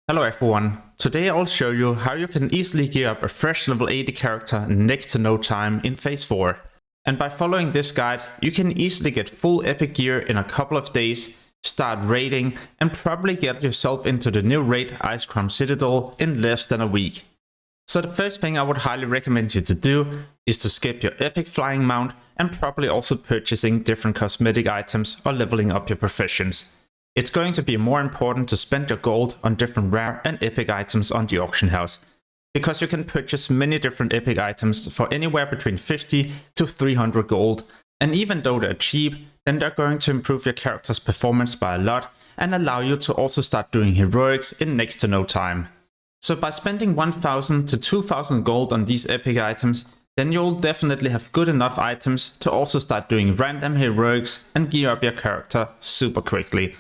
Hello everyone, today I'll show you how you can easily gear up a fresh level 80 character in next to no time in phase 4. And by following this guide, you can easily get full epic gear in a couple of days, start raiding, and probably get yourself into the new raid Ice Crown Citadel in less than a week. So the first thing I would highly recommend you to do is to skip your epic flying mount and probably also purchasing different cosmetic items or leveling up your professions. It's going to be more important to spend your gold on different rare and epic items on the auction house, because you can purchase many different epic items for anywhere between 50 to 300 gold, and even though they're cheap, then they're going to improve your character's performance by a lot and allow you to also start doing heroics in next to no time. So by spending 1000 to 2000 gold on these epic items, then you'll definitely have good enough items to also start doing random heroics and gear up your character super quickly.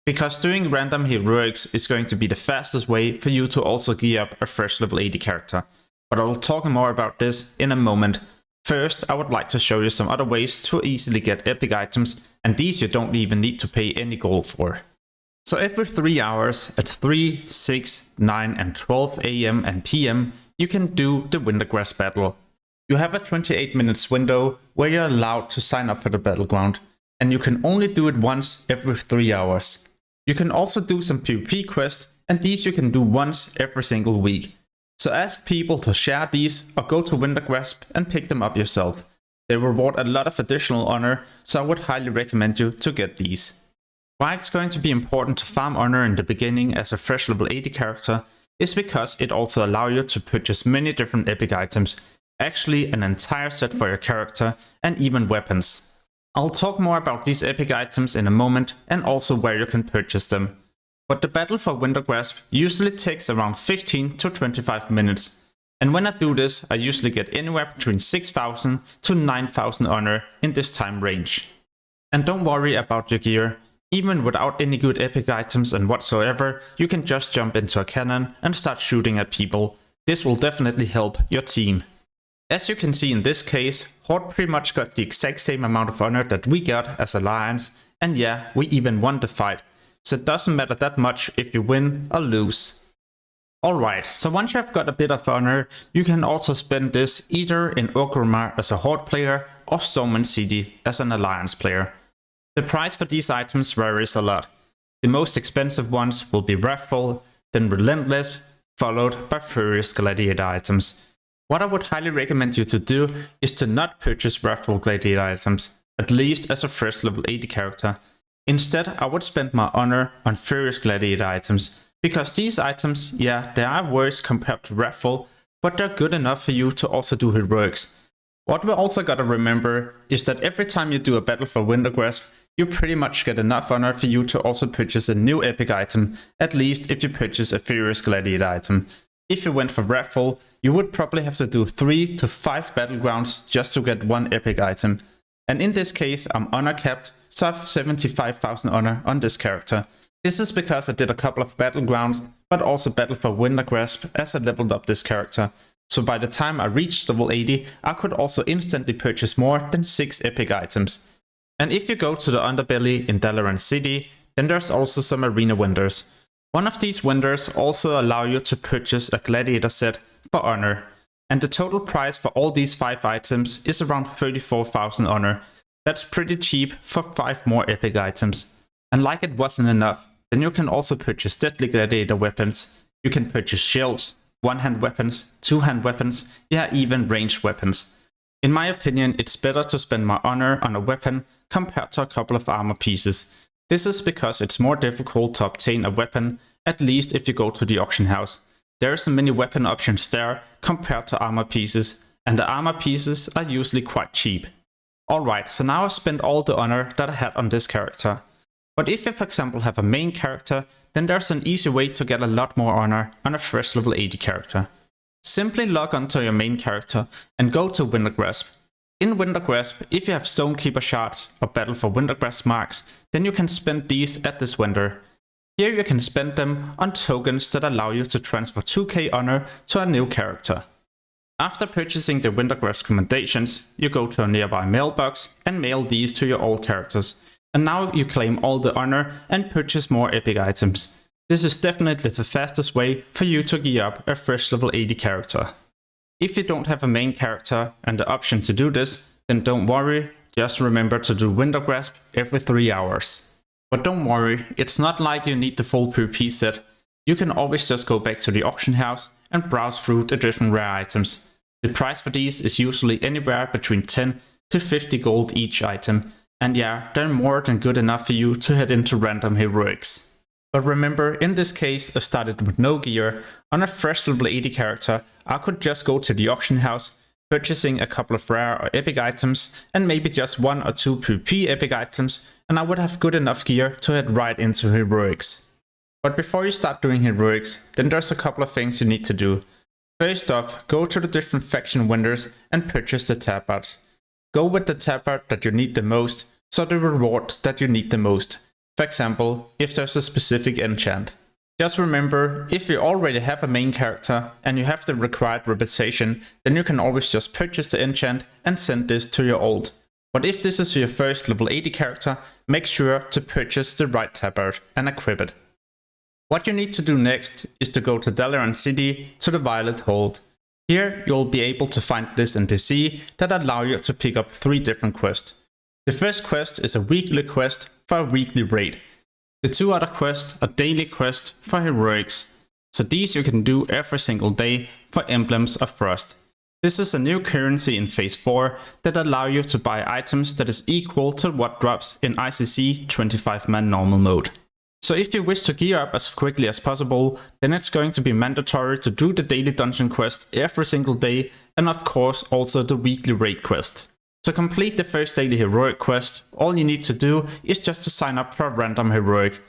Because doing random heroics is going to be the fastest way for you to also gear up a fresh level 80 character. But I will talk more about this in a moment. First, I would like to show you some other ways to easily get epic items, and these you don't even need to pay any gold for. So every 3 hours at 3, 6, 9 and 12 AM and PM, you can do the Wintergrass battle. You have a 28 minutes window where you're allowed to sign up for the battleground, and you can only do it once every 3 hours. You can also do some PvP quests, and these you can do once every single week. So ask people to share these or go to Wintergrasp and pick them up yourself. They reward a lot of additional honor, so I would highly recommend you to get these. Why it's going to be important to farm honor in the beginning as a fresh level 80 character is because it also allows you to purchase many different epic items, actually an entire set for your character and even weapons. I'll talk more about these epic items in a moment and also where you can purchase them. But the battle for Wintergrasp usually takes around 15 to 25 minutes. And when I do this, I usually get anywhere between 6000 to 9000 honor in this time range. And don't worry about your gear. Even without any good epic items and whatsoever, you can just jump into a cannon and start shooting at people. This will definitely help your team. As you can see in this case, Horde pretty much got the exact same amount of honor that we got as Alliance, and yeah, we even won the fight, so it doesn't matter that much if you win or lose. Alright, so once you have got a bit of honor, you can also spend this either in Orgrimmar as a Horde player or Stormwind City as an Alliance player. The price for these items varies a lot. The most expensive ones will be Wrathful, then Relentless, followed by Furious Gladiator items. What I would highly recommend you to do is to not purchase Wrathful Gladiator items, at least as a fresh level 80 character. Instead, I would spend my honor on Furious Gladiator items, because these items, yeah, they are worse compared to Wrathful, but they're good enough for you to also do heroics. What we also gotta remember is that every time you do a battle for Wintergrasp, you pretty much get enough honor for you to also purchase a new epic item, at least if you purchase a Furious Gladiator item. If you went for Wrathful, you would probably have to do 3 to 5 battlegrounds just to get one epic item. And in this case, I'm honor capped, so I have 75,000 honor on this character. This is because I did a couple of battlegrounds, but also battled for Wintergrasp as I leveled up this character. So by the time I reached level 80, I could also instantly purchase more than 6 epic items. And if you go to the underbelly in Dalaran City, then there's also some arena vendors. One of these vendors also allow you to purchase a gladiator set for honor, and the total price for all these 5 items is around 34,000 honor. That's pretty cheap for 5 more epic items. And like it wasn't enough, then you can also purchase deadly gladiator weapons, you can purchase shields, one-hand weapons, two-hand weapons, yeah, even ranged weapons. In my opinion, it's better to spend my honor on a weapon compared to a couple of armor pieces. This is because it's more difficult to obtain a weapon, at least if you go to the auction house. There are so many weapon options there compared to armor pieces, and the armor pieces are usually quite cheap. Alright, so now I've spent all the honor that I had on this character. But if you for example have a main character, then there's an easy way to get a lot more honor on a fresh level 80 character. Simply log onto your main character and go to Wintergrasp. In Wintergrasp, if you have Stonekeeper shards or Battle for Wintergrasp marks, then you can spend these at this vendor. Here you can spend them on tokens that allow you to transfer 2k honor to a new character. After purchasing the Wintergrasp commendations, you go to a nearby mailbox and mail these to your old characters. And now you claim all the honor and purchase more epic items. This is definitely the fastest way for you to gear up a fresh level 80 character. If you don't have a main character and the option to do this, then don't worry, just remember to do window grasp every 3 hours. But don't worry, it's not like you need the full PvP set. You can always just go back to the auction house and browse through the different rare items. The price for these is usually anywhere between 10 to 50 gold each item, and yeah, they're more than good enough for you to head into random heroics. But remember, in this case I started with no gear. On a fresh level 80 character, I could just go to the auction house, purchasing a couple of rare or epic items, and maybe just 1 or 2 PvP epic items, and I would have good enough gear to head right into heroics. But before you start doing heroics, then there's a couple of things you need to do. First off, go to the different faction vendors and purchase the Tabards. Go with the Tabard that you need the most, so the reward that you need the most. For example, if there's a specific enchant. Just remember, if you already have a main character and you have the required reputation, then you can always just purchase the enchant and send this to your ult. But if this is your first level 80 character, make sure to purchase the right tabard and equip it. What you need to do next is to go to Dalaran City to the Violet Hold. Here you'll be able to find this NPC that allow you to pick up 3 different quests. The first quest is a weekly quest for a weekly raid. The 2 other quests are daily quests for heroics. So these you can do every single day for Emblems of Frost. This is a new currency in Phase 4 that allow you to buy items that is equal to what drops in ICC 25-man normal mode. So if you wish to gear up as quickly as possible, then it's going to be mandatory to do the daily dungeon quest every single day, and of course also the weekly raid quest. To complete the first daily heroic quest, all you need to do is just to sign up for a random heroic,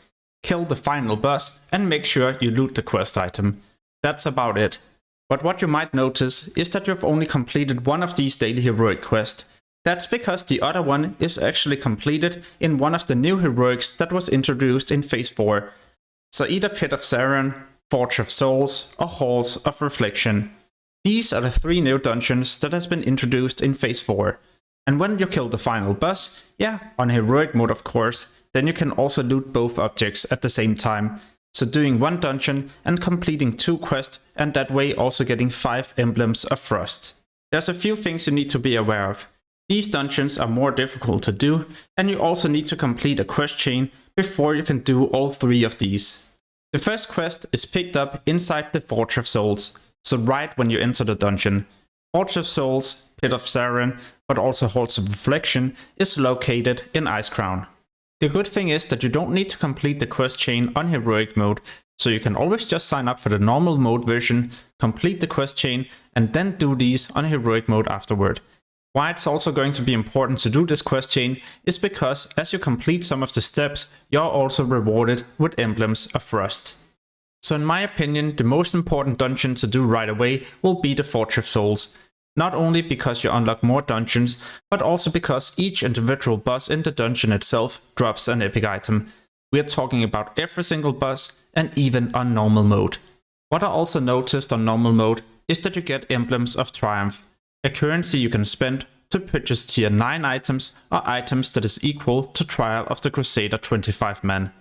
kill the final boss, and make sure you loot the quest item. That's about it. But what you might notice is that you've only completed one of these daily heroic quests. That's because the other one is actually completed in one of the new heroics that was introduced in Phase 4. So either Pit of Saron, Forge of Souls, or Halls of Reflection. These are the 3 new dungeons that has been introduced in Phase 4. And when you kill the final boss, yeah, on heroic mode of course, then you can also loot both objects at the same time. So doing 1 dungeon and completing 2 quests, and that way also getting 5 Emblems of Frost. There's a few things you need to be aware of. These dungeons are more difficult to do, and you also need to complete a quest chain before you can do all 3 of these. The first quest is picked up inside the Forge of Souls, so right when you enter the dungeon. Forge of Souls, Pit of Saron, but also Halls of Reflection is located in Icecrown. The good thing is that you don't need to complete the quest chain on heroic mode, so you can always just sign up for the normal mode version, complete the quest chain, and then do these on heroic mode afterward. Why it's also going to be important to do this quest chain is because as you complete some of the steps, you're also rewarded with Emblems of Frost. So in my opinion, the most important dungeon to do right away will be the Forge of Souls. Not only because you unlock more dungeons, but also because each individual boss in the dungeon itself drops an epic item. We are talking about every single boss, and even on normal mode. What I also noticed on normal mode is that you get Emblems of Triumph, a currency you can spend to purchase tier 9 items or items that is equal to Trial of the Crusader 25-man.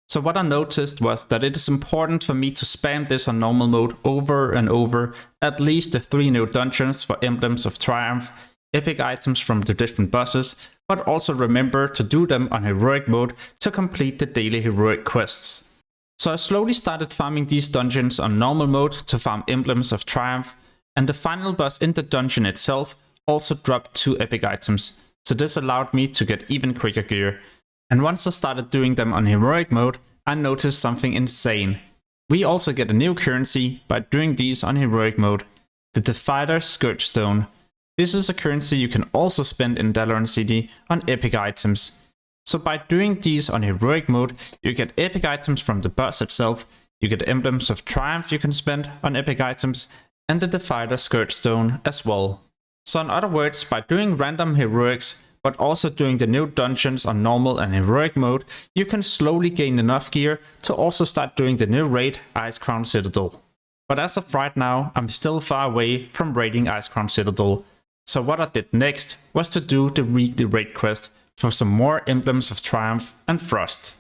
So what I noticed was that it is important for me to spam this on normal mode over and over, at least the 3 new dungeons for Emblems of Triumph, epic items from the different bosses, but also remember to do them on heroic mode to complete the daily heroic quests. So I slowly started farming these dungeons on normal mode to farm Emblems of Triumph, and the final boss in the dungeon itself also dropped 2 epic items, so this allowed me to get even quicker gear. And once I started doing them on heroic mode, I noticed something insane. We also get a new currency by doing these on heroic mode, the Divider Scourge Stone. This is a currency you can also spend in Dalaran City on epic items. So by doing these on heroic mode, you get epic items from the boss itself, you get Emblems of Triumph you can spend on epic items, and the Divider Scourge Stone as well. So in other words, by doing random heroics, but also doing the new dungeons on normal and heroic mode, you can slowly gain enough gear to also start doing the new raid Icecrown Citadel. But as of right now, I'm still far away from raiding Icecrown Citadel. So what I did next was to do the weekly raid quest for some more Emblems of Triumph and Frost.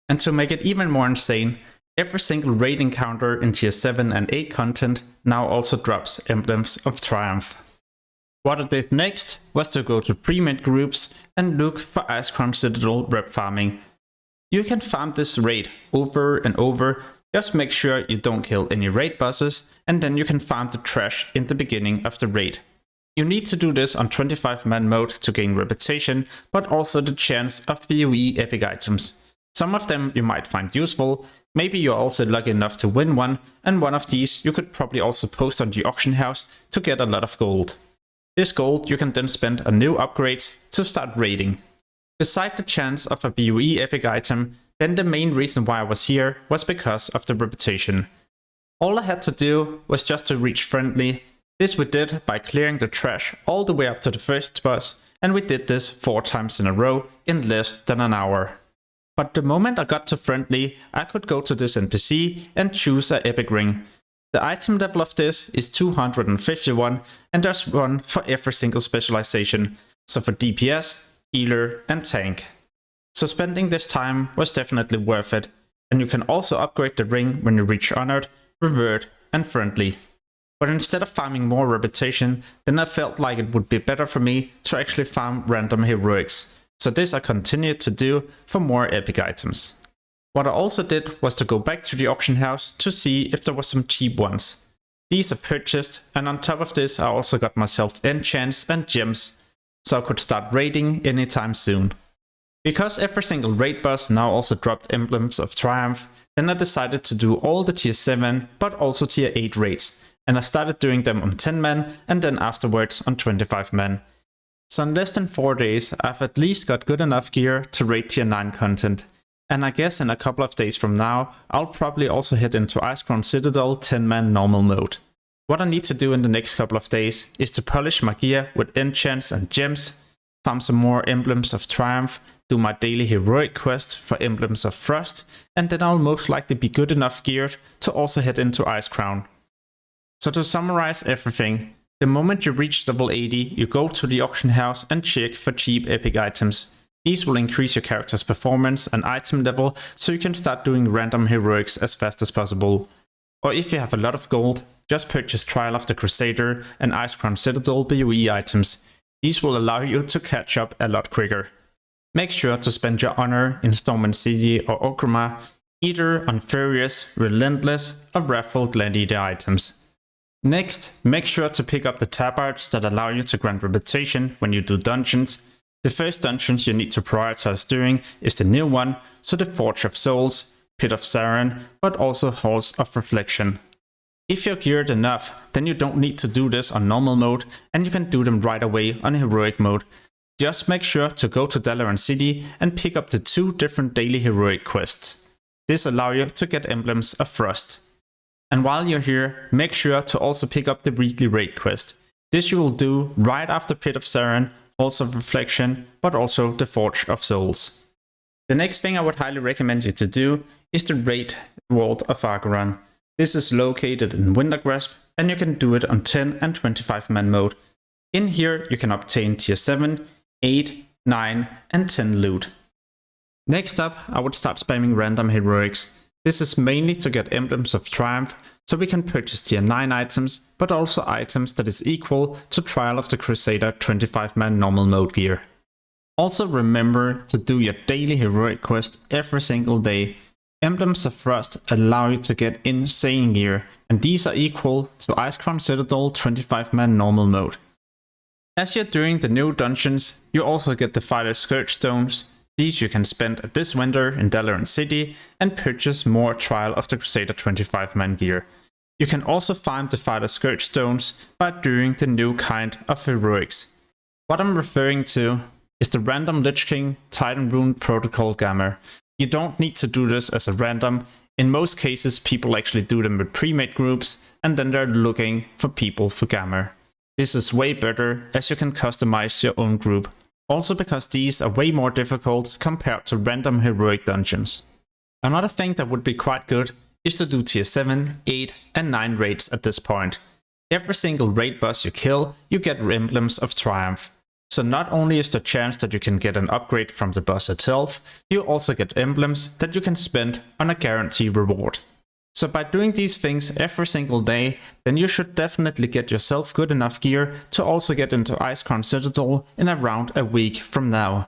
And to make it even more insane, Every single raid encounter in tier 7 and 8 content now also drops Emblems of Triumph. What I did next was to go to pre-made groups and look for Icecrown Citadel rep farming. You can farm this raid over and over, just make sure you don't kill any raid bosses, and then you can farm the trash in the beginning of the raid. You need to do this on 25-man mode to gain reputation, but also the chance of PoE epic items. Some of them you might find useful, maybe you're also lucky enough to win one, and one of these you could probably also post on the auction house to get a lot of gold. This gold you can then spend on new upgrades to start raiding. Beside the chance of a PoE epic item, then the main reason why I was here was because of the reputation. All I had to do was just to reach friendly. This we did by clearing the trash all the way up to the first boss, and we did this 4 times in a row in less than an hour. But the moment I got to friendly, I could go to this NPC and choose an epic ring. The item level of this is 251, and there's one for every single specialization, so for DPS, healer and tank. So spending this time was definitely worth it, and you can also upgrade the ring when you reach Honored, Revered and Friendly. But instead of farming more reputation, then I felt like it would be better for me to actually farm random heroics. So this I continued to do for more epic items. What I also did was to go back to the auction house to see if there were some cheap ones. These are purchased, and on top of this I also got myself enchants and gems, so I could start raiding anytime soon. Because every single raid boss now also dropped Emblems of Triumph, then I decided to do all the tier 7 but also tier 8 raids, and I started doing them on 10 men and then afterwards on 25 men. So in less than 4 days I've at least got good enough gear to raid tier 9 content. And I guess in a couple of days from now, I'll probably also head into Icecrown Citadel 10-man normal mode. What I need to do in the next couple of days is to polish my gear with enchants and gems, farm some more Emblems of Triumph, do my daily heroic quest for Emblems of Frost, and then I'll most likely be good enough geared to also head into Icecrown. So to summarize everything, the moment you reach level 80, you go to the auction house and check for cheap epic items. These will increase your character's performance and item level, so you can start doing random heroics as fast as possible. Or if you have a lot of gold, just purchase Trial of the Crusader and Icecrown Citadel PoE items. These will allow you to catch up a lot quicker. Make sure to spend your honor in Storm City or Okrama, either on Furious, Relentless or Wrathful Gladiator items. Next, make sure to pick up the Tabards that allow you to grant reputation when you do dungeons. The first dungeons you need to prioritize doing is the new one, so the Forge of Souls, Pit of Saren, but also Halls of Reflection. If you're geared enough, then you don't need to do this on normal mode, and you can do them right away on heroic mode. Just make sure to go to Dalaran City and pick up the 2 different daily heroic quests. This allows you to get Emblems of Frost. And while you're here, make sure to also pick up the weekly raid quest. This you will do right after Pit of Saren, Halls of Reflection, but also the Forge of Souls. The next thing I would highly recommend you to do is the raid Vault of Argoran. This is located in Wintergrasp, and you can do it on 10 and 25 man mode. In here you can obtain tier 7, 8, 9 and 10 loot. Next up, I would start spamming random heroics. This is mainly to get Emblems of Triumph, so we can purchase tier 9 items, but also items that is equal to Trial of the Crusader 25-man normal mode gear. Also remember to do your daily heroic quest every single day. Emblems of Frost allow you to get insane gear, and these are equal to Icecrown Citadel 25-man normal mode. As you're doing the new dungeons, you also get the Fighter Scourge Stones. These you can spend at this winter in Dalaran City and purchase more Trial of the Crusader 25-man gear. You can also find the Fighter Scourge Stones by doing the new kind of heroics. What I'm referring to is the random Lich King Titan Rune Protocol Gamma. You don't need to do this as a random. In most cases people actually do them with pre-made groups and then they're looking for people for Gamma. This is way better as you can customize your own group. Also because these are way more difficult compared to random heroic dungeons. Another thing that would be quite good is to do tier 7, 8 and 9 raids at this point. Every single raid boss you kill, you get Emblems of Triumph. So not only is there a chance that you can get an upgrade from the boss itself, you also get emblems that you can spend on a guarantee reward. So by doing these things every single day, then you should definitely get yourself good enough gear to also get into Icecrown Citadel in around a week from now.